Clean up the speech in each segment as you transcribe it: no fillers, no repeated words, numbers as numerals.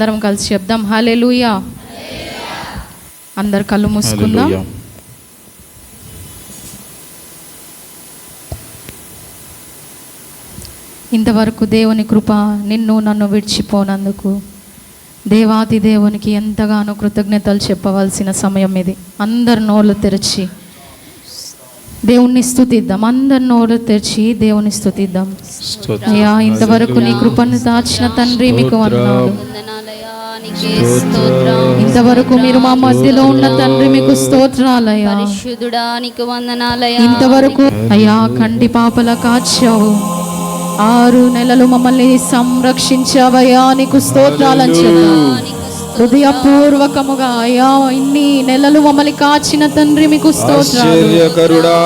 అందరం కలిసి చెప్దాం హల్లెలూయా. అందరు కళ్ళు మూసుకుందాం. ఇంతవరకు దేవుని కృప నిన్ను నన్ను విడిచిపోనందుకు దేవాతి దేవునికి ఎంతగానో కృతజ్ఞతలు చెప్పవలసిన సమయం ఇది. అందరు నోళ్ళు తెరిచి దేవుణ్ణి స్తుతిద్దాం. అందరు నోళ్ళు తెరిచి దేవుని స్తుతిద్దాం. అయ్యా, ఇంతవరకు నీ కృపను దాచిన తండ్రి మీకు వందనాలు. ఇంతవరకు మీరు మా మధ్యలో ఉన్న తండ్రి మీకు స్తోత్రాలయ్యా. పరిశుద్ధుడా నీకు వందనాలయ్యా. ఇంతవరకు అయ్యా కంటి పాపల కాచావు, 6 నెలలు మమ్మల్ని సంరక్షించావయ్యా, నీకు స్తోత్రాలని చెప్పాను. హృదయపూర్వకముగా అయ్యా ఇన్ని నెలలు మమ్మల్ని కాచిన తండ్రి మీకు స్తోత్రాలు.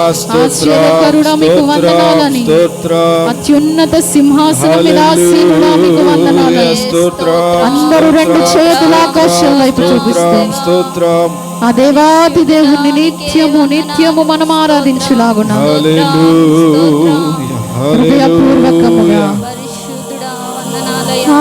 ఆశ్చర్యకరుడా మీకు వందనాలని. అత్యున్నత సింహాసనం మీద ఆసీనుడా మీకు వందనాలని. అందరూ 2 చేతుల ఆకాశం వైపు చూపిస్తూ ఆ దేవాతి దేవుణ్ణి నిత్యము మనం ఆరాధించులాగున హృదయపూర్వకముగా. పరిశుద్ధుడా వందనాలయ్యా.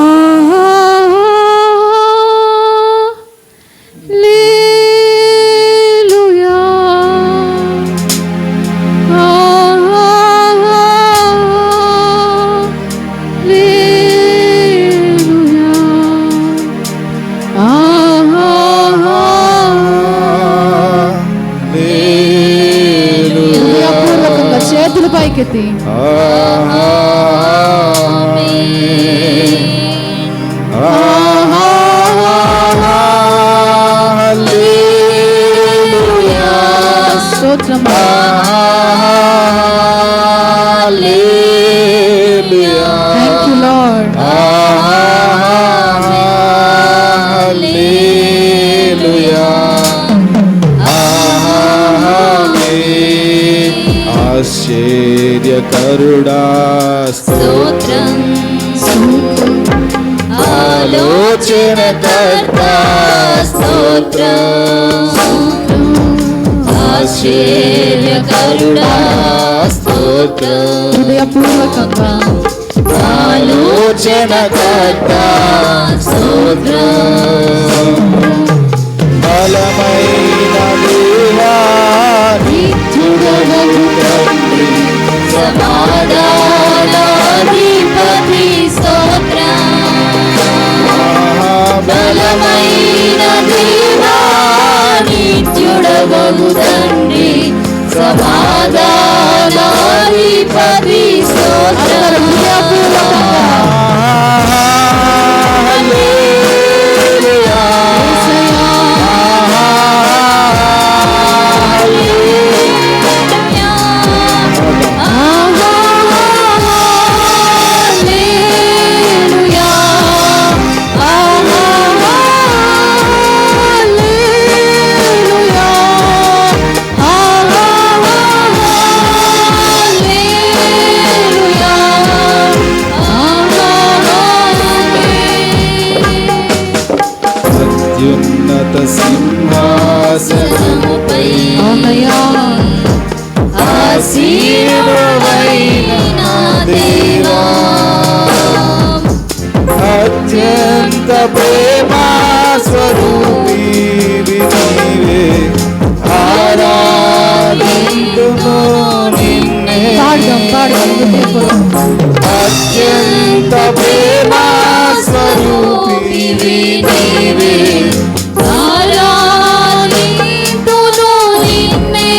చేతులు పైకెత్తి స్తోత్రం. Thank you lord. ఆశ్చర్యకరుడా స్తోత్రం. ఆలోచనకర్త స్తోత్రం. ఆశ్చర్యకరుడా స్తోత్రం. హృదయపూర్వకంగా ఆలోచనకర్త స్తోత్రం. బలమైన దేవా తండ్రి సమాధానాధిపతి స్తోత్రం. బలమైన దేవా నిత్యుడవగు తండ్రి సమాధానాధిపతి స్తోత్రం. అత్యున్నత సింహాసనముపై ఆసీనుడవైన దేవా, అత్యంత ప్రేమా స్వరూపీ నీవే, ఆరాధింతుము నిన్నే. అత్యంత ప్రేమా స్వరూపీ నీవే, ఆరాధింతును నిన్నే.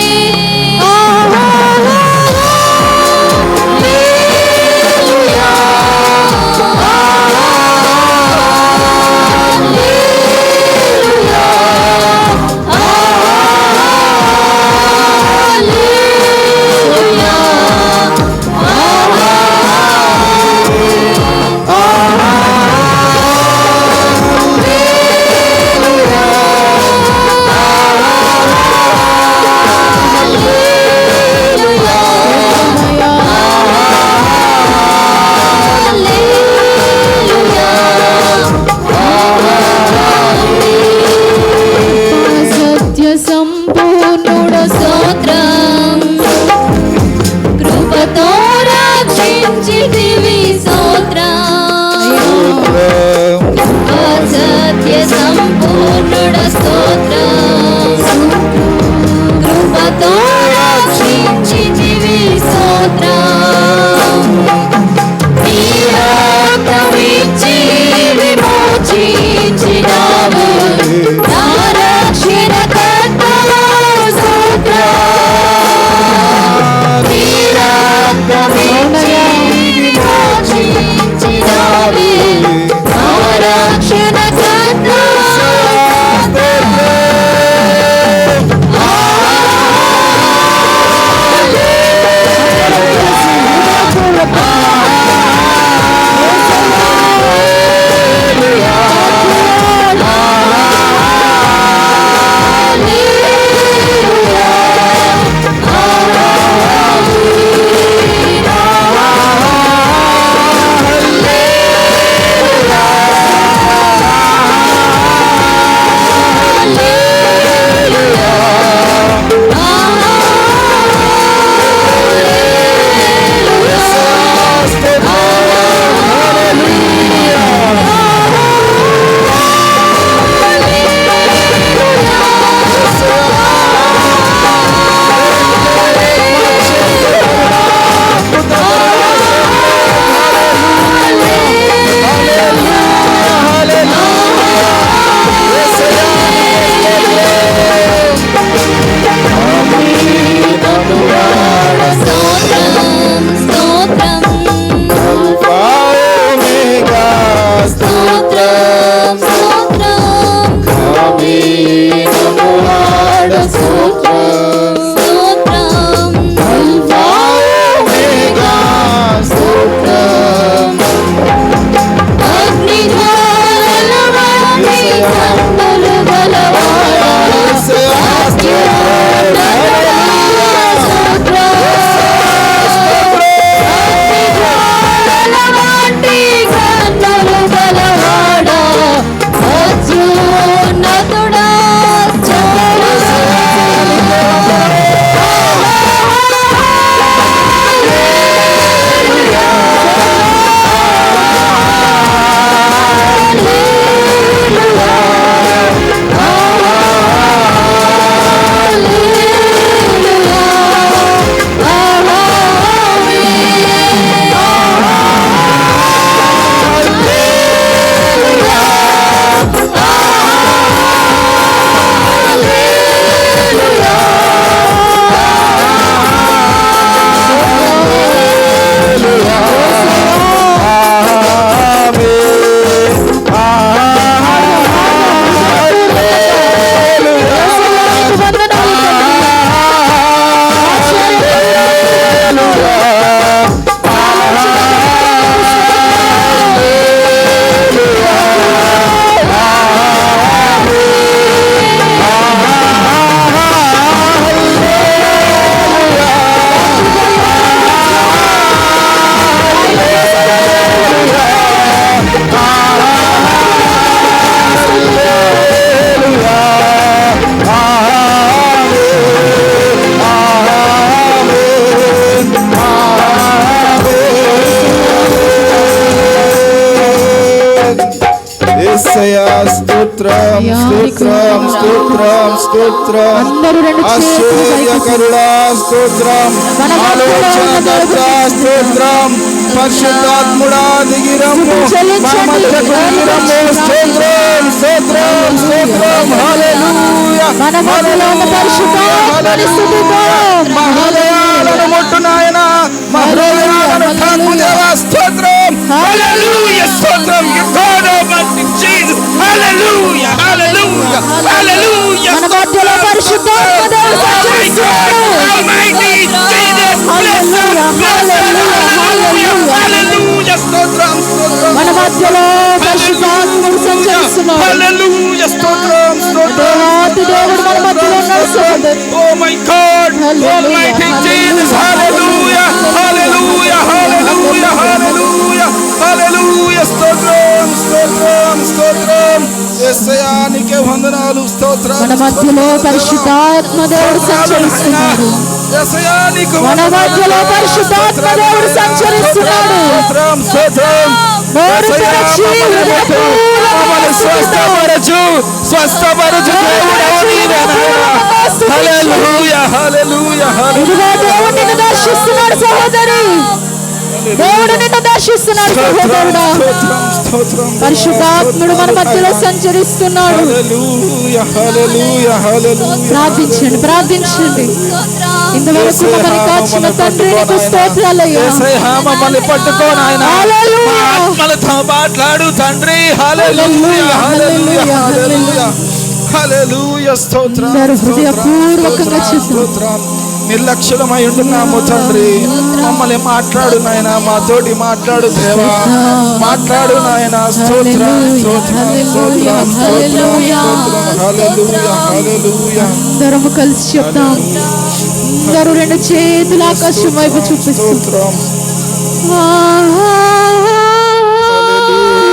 రక్షణ కర్త స్తోత్రం స్తోత్రం స్తోత్రం స్తోత్రం ఆశ్చర్యకరుడా స్తోత్రం ఆలోచనకర్త స్తోత్రం పరిశుద్ధాత్ముడా దిగిరము మా మధ్యకు దిగిరము స్తోత్రం స్తోత్రం స్తోత్రం హల్లెలూయా మా హృదయాలను ముట్టు నాయనా మా హృదయాలను తాకు దేవా స్తోత్రం హల్లెలూయా స్తోత్రం you God almighty Jesus hallelujah hallelujah hallelujah మన మధ్యలో పరిశుద్ధాత్మ దేవుడు సంచరిస్తున్నాడు ఆల్మైటీ జీసస్ హల్లెలూయా హల్లెలూయా స్తోత్రం స్తోత్రం మన మధ్యలో పరిశుద్ధాత్ముడు సంచరిస్తున్నాడు హల్లెలూయా స్తోత్రం స్తోత్రం దేవాతి దేవుడు మన మధ్యలో ఉన్నాడు సహోదరు oh my God almighty Jesus hallelujah hallelujah hallelujah hallelujah hallelujah స్తోత్రం స్తోత్రం స్తోత్రం యేసయ్యానికి వందనాలు స్తోత్రం మన మధ్యలో పరిశుద్ధాత్మ దేవుడు సంచరిస్తున్నాడు యేసయ్యానికి మన మధ్యలో పరిశుద్ధాత్మ దేవుడు సంచరిస్తున్నాడు స్తోత్రం స్తోత్రం నోరు తెరచి మమ్మల్ని స్వస్థపరచు స్వస్థపరచు దేవుడవు నీవే నాయనా హల్లెలూయా హల్లెలూయా ఇదిగో దేవుడు నిన్ను దర్శిస్తున్నాడు సహోదరి దేవుడు నిన్ను దర్శిస్తున్నాడు సహోదరుడా పరిశుద్ధాత్ముడు మన మధ్యలో సంచరిస్తున్నాడు హల్లెలూయా హల్లెలూయా హల్లెలూయా ప్రార్థించండి ప్రార్థించండి ఇంతవరకు మమ్మల్ని కాచిన తండ్రి నీకు స్తోత్రాలయ్యా. యేసయ్యా మమ్మల్ని పట్టుకో నాయనా, హల్లెలూయా. మా ఆత్మలతో మాట్లాడు తండ్రి. హల్లెలూయా హల్లెలూయా హల్లెలూయా హల్లెలూయా. స్తోత్రం అందరూ హృదయపూర్వకంగా స్తోత్రం చేద్దాం. స్తోత్రం. నిర్లక్ష్యమై ఉంటున్నాము తండ్రి, మమ్మల్ని మాట్లాడు నాయన, మాతోటి మాట్లాడు దేవా, మాట్లాడు నాయన. స్తోత్రం స్తోత్రం స్తోత్రం స్తోత్రం స్తోత్రం. హల్లెలూయా హల్లెలూయా. అందరము కలిసి చెప్తాం. అందరూ రెండు చేతులు ఆకాశం వైపు చూపిస్తాం. స్తోత్రం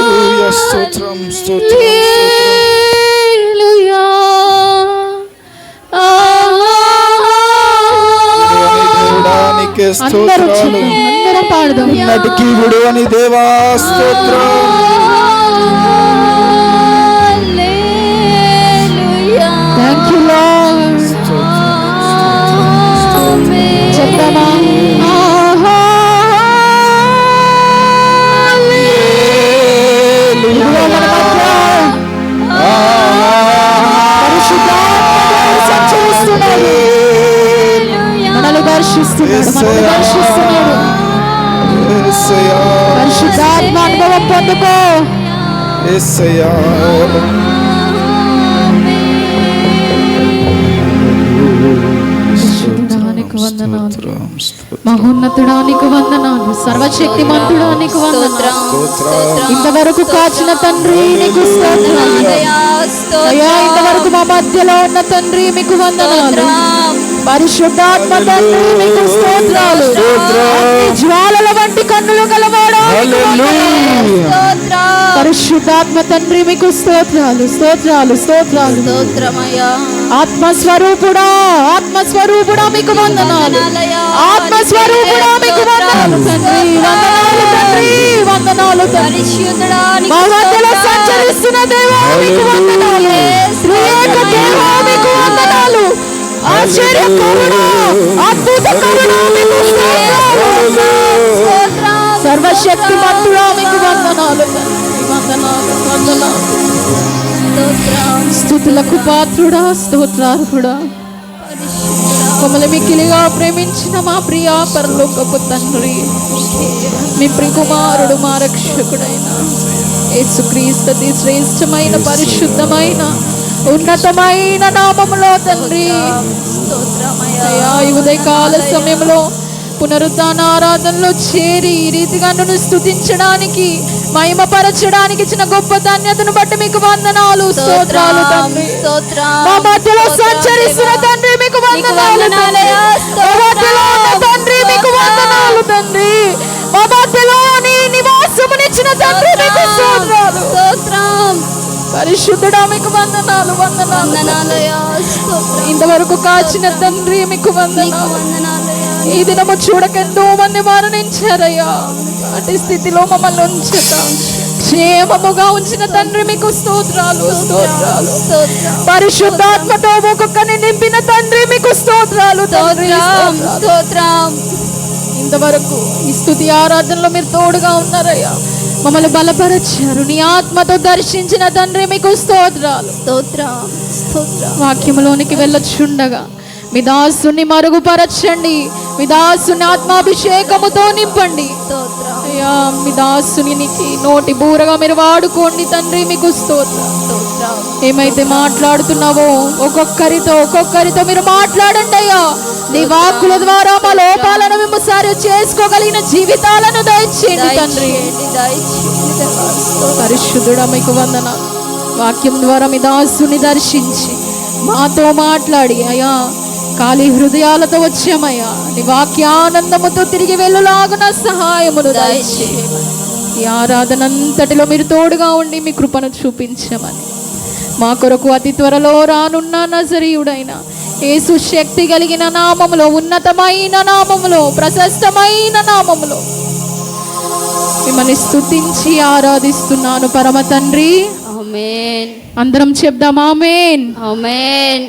హల్లెలూయా. స్తోత్రం స్తోత్రం హల్లెలూయా. దేవుడానికే అందరూ స్తోత్రాలు. అందరం పాడదాం. నటికి విడువని దేవా స్తోత్రం. Thank you Lord. చెప్తామా? ఇదిగో మన మధ్య పరిశుద్ధాత్మ సంచరిస్తున్నాడు. మనల్ని దర్శిస్తున్నాడు, మనల్ని దర్శిస్తున్నాడు. యేసయ్యా పరిశుద్ధాత్మ అనుభవం పొందుకో. యేసయ్యా పరిశుద్ధుడానికి వందనాలు, స్తోత్రం స్తోత్రం మహోన్నతుడానికి వందనాలు, సర్వశక్తిమంతుడానికి వందనాలు. ఇంతవరకు కాచిన తండ్రి నీకు స్తోత్రాలు అయ్యా. ఇంతవరకు మా మధ్యలో ఉన్న తండ్రి మీకు వందనాలు. పరిశుద్ధాత్మ తండ్రి మీకు స్తోత్రాలు. అగ్ని జ్వాలల వంటి కన్నులు గలవాడా నీకు వందనాలు. పరిశుద్ధాత్మ తండ్రి మీకు స్తోత్రాలు స్తోత్రాలు స్తోత్రాలు. ఆత్మస్వరూపుడా ఆత్మస్వరూపుడా మీకు వందనాలు. ఆత్మస్వరూపుడా మీకు వందనాలు తండ్రి. వందనాలు తండ్రి, వందనాలు తండ్రి. మా మధ్యలో సంచరిస్తున్న దేవా మీకు వందనాలు. త్రియేక దేవా మీకు వందనాలు. ఆశ్చర్యకరుడా, అద్భుతకరుడా మీకు స్తోత్రాలు. సర్వశక్తిమంతుడా మీకు వందనాలు తండ్రి. వందనాలు వందనాలు. స్తుతులకు పాత్రుడా, స్తోత్రార్హుడా, మమ్మల్ని మిక్కిలిగా ప్రేమించిన మా ప్రియ పరలోకపు తండ్రి, మీ ప్రియకుమారుడు మా రక్షకుడైన యేసుక్రీస్తు అతి శ్రేష్టమైన పరిశుద్ధమైన ఉన్నతమైన నామములో తండ్రి, అయ్యా ఈ ఉదయకాల సమయంలో పునరుత్థాన ఆరాధనలో చేరి ఈ రీతిగా నన్ను స్తుతించడానికి, మహిమపరచడానికి ఇచ్చిన గొప్ప ధన్యతను బట్టి మీకు వందనాలు, స్తోత్రాలు తండ్రి. మా మధ్యలో సంచరిస్తున్న తండ్రి మీకు వందనాలు తండ్రి. మా మధ్యలో ఉన్న తండ్రి మీకు వందనాలు తండ్రి. మా మధ్యలో నీ నివాసమునిచ్చిన తండ్రి మీకు స్తోత్రాలు. పరిశుద్ధుడా మీకు వందనాలు వందనాలు. ఇంతవరకు కాచిన తండ్రి మీకు వందనాలు. ఈ దినము చూడక ఎంతో మంది మరణించారయ్యా. అటు స్థితిలో మమ్మల్ని ఉంచక క్షేమముగా ఉంచిన తండ్రి మీకు స్తోత్రాలు స్తోత్రాలు. పరిశుద్ధాత్మతో ఒక్కొక్కరిని నింపిన తండ్రి మీకు స్తోత్రాలు తండ్రి. ఇంతవరకు ఈ స్తుతి ఆరాధనలో మీరు తోడుగా ఉన్నారయ్యా. మమ్మల్ని బలపరచారు. నీ ఆత్మతో దర్శించిన తండ్రి మీకు స్తోత్రాలు. వాక్యములోనికి వెళ్ళొచ్చుండగా మీ దాసుని మరుగుపరచండి. మీ దాసుని ఆత్మాభిషేకముతో నింపండి అయ్యా. మీ దాసునికి నోటి బూరగా మీరు వాడుకోండి తండ్రి మీకు స్తోత్రం. ఏమైతే మాట్లాడుతున్నావో ఒక్కొక్కరితో మీరు మాట్లాడండి అయ్యా. నీ వాక్కుల ద్వారా మా లోపాలను మేము సరి చేసుకోగలిగిన జీవితాలను దయచేయండి తండ్రి. పరిశుద్ధుడా మీకు వందనాలు. వాక్యం ద్వారా మీ దాసుని దర్శించి మాతో మాట్లాడి అయ్యా, ఖాళీ హృదయాలతో వచ్చామయ్యా. నీ వాక్యానందముతో తిరిగి వెళ్ళులాగున సహాయమును దయచేయండి. ఈ ఆరాధన అంతటిలో మీరు తోడుగా ఉండి మీ కృపను చూపించమని మా కొరకు అతి త్వరలో రానున్న నజరీయుడైన యేసు శక్తి కలిగిన నామములో, ఉన్నతమైన నామములో, ప్రశస్తమైన నామములో మిమ్మల్ని స్తుతించి ఆరాధిస్తున్నాను పరమ తండ్రి. ఆమేన్. అందరం చెప్దాం ఆమేన్. ఆమేన్.